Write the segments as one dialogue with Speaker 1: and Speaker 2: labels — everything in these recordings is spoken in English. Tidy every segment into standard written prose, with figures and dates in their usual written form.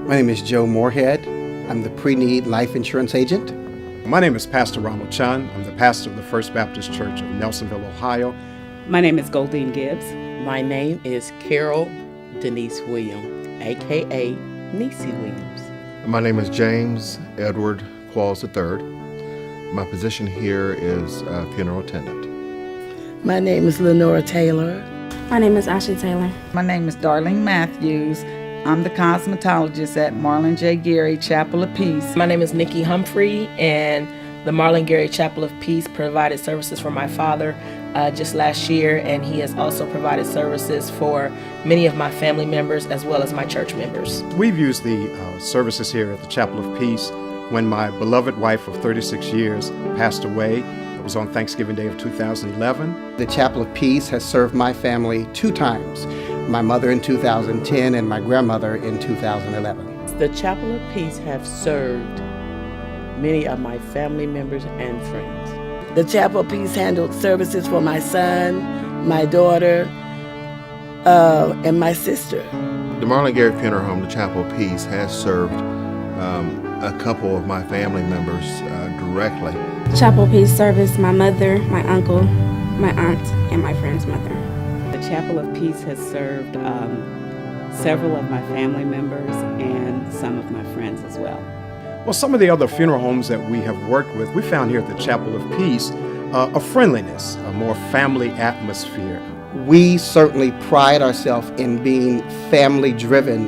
Speaker 1: My name is Joe Moorhead. I'm the pre-need life insurance agent.
Speaker 2: My name is Pastor Ronald Chun. I'm the pastor of the First Baptist Church of Nelsonville, Ohio.
Speaker 3: My name is Goldine Gibbs.
Speaker 4: My name is Carol Denise Williams, a.k.a. Niecy Williams.
Speaker 5: My name is James Edward Qualls III. My position here is funeral attendant.
Speaker 6: My name is Lenora Taylor.
Speaker 7: My name is Ashley Taylor.
Speaker 8: My name is Darlene Matthews. I'm the cosmetologist at Marlan J. Gary Chapel of Peace.
Speaker 9: My name is Nikki Humphrey, and the Marlan Gary Chapel of Peace provided services for my father just last year, and he has also provided services for many of my family members as well as my church members.
Speaker 2: We've used the services here at the Chapel of Peace when my beloved wife of 36 years passed away. It was on Thanksgiving Day of 2011.
Speaker 1: The Chapel of Peace has served my family 2 times, my mother in 2010 and my grandmother in 2011.
Speaker 4: The Chapel of Peace have served many of my family members and friends.
Speaker 6: The Chapel of Peace handled services for my son, my daughter, and my sister.
Speaker 5: The Marlan Gary Funeral Home, the Chapel of Peace, has served a couple of my family members directly.
Speaker 7: The Chapel of Peace serviced my mother, my uncle, my aunt, and my friend's mother.
Speaker 3: The Chapel of Peace has served several of my family members and some of my friends as well.
Speaker 2: Well, some of the other funeral homes that we have worked with, we found here at the Chapel of Peace a friendliness, a more family atmosphere.
Speaker 1: We certainly pride ourselves in being family driven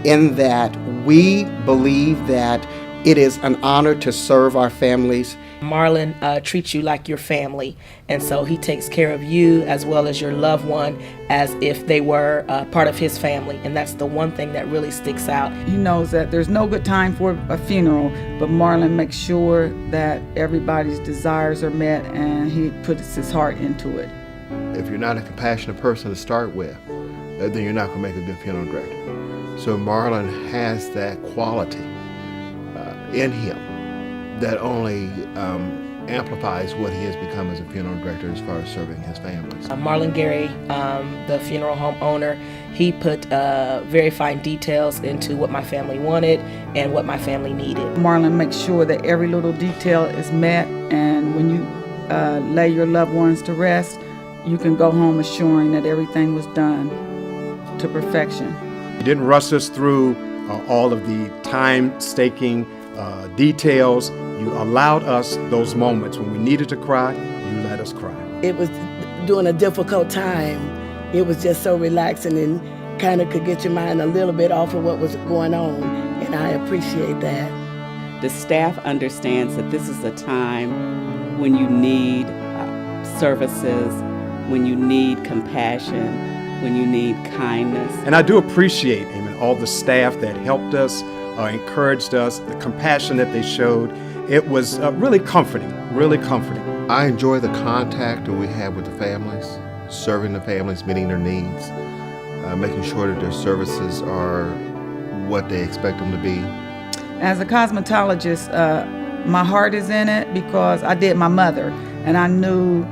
Speaker 1: in that we believe that it is an honor to serve our families.
Speaker 9: Marlan treats you like your family, and so he takes care of you as well as your loved one as if they were part of his family, and that's the one thing that really sticks out.
Speaker 8: He knows that there's no good time for a funeral, but Marlan makes sure that everybody's desires are met, and he puts his heart into it.
Speaker 5: If you're not a compassionate person to start with, then you're not going to make a good funeral director. So Marlan has that quality in him that only amplifies what he has become as a funeral director as far as serving his families.
Speaker 9: Marlan Gary, the funeral home owner, he put very fine details into what my family wanted and what my family needed.
Speaker 8: Marlan makes sure that every little detail is met, and when you lay your loved ones to rest, you can go home assuring that everything was done to perfection.
Speaker 2: You didn't rush us through all of the time-staking details. You allowed us those moments when we needed to cry. You let us cry.
Speaker 6: It was during a difficult time. It was just so relaxing and kind of could get your mind a little bit off of what was going on, and I appreciate that.
Speaker 3: The staff understands that this is a time when you need services, when you need compassion, when you need kindness.
Speaker 2: And I do appreciate him and all the staff that helped us, encouraged us, the compassion that they showed. It was really comforting, really comforting.
Speaker 5: I enjoy the contact that we have with the families, serving the families, meeting their needs, making sure that their services are what they expect them to be.
Speaker 8: As a cosmetologist, my heart is in it because I did my mother, and I knew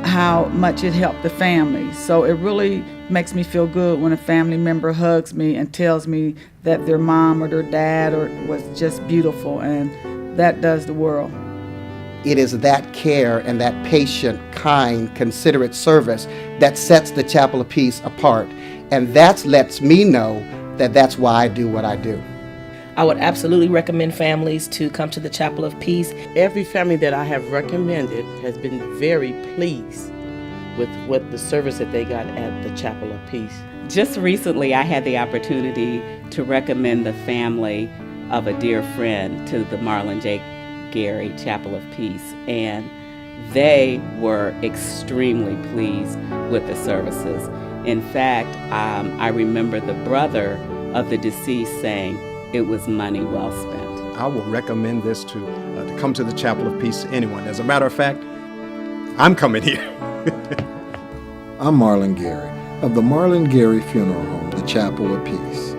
Speaker 8: how much it helped the family. So it really makes me feel good when a family member hugs me and tells me that their mom or their dad was just beautiful, and that does the world.
Speaker 1: It is that care and that patient, kind, considerate service that sets the Chapel of Peace apart, and that lets me know that that's why I do what I do.
Speaker 9: I would absolutely recommend families to come to the Chapel of Peace.
Speaker 4: Every family that I have recommended has been very pleased with what the service that they got at the Chapel of Peace.
Speaker 3: Just recently, I had the opportunity to recommend the family of a dear friend to the Marlan J. Gary Chapel of Peace, and they were extremely pleased with the services. In fact, I remember the brother of the deceased saying, "It was money well spent."
Speaker 2: I will recommend this to come to the Chapel of Peace to anyone. As a matter of fact, I'm coming here.
Speaker 10: I'm Marlan Gary of the Marlan Gary Funeral Home, the Chapel of Peace.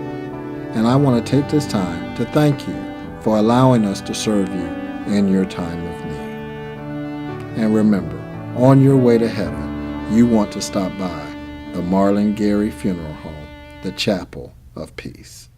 Speaker 10: And I want to take this time to thank you for allowing us to serve you in your time of need. And remember, on your way to heaven, you want to stop by the Marlan Gary Funeral Home, the Chapel of Peace.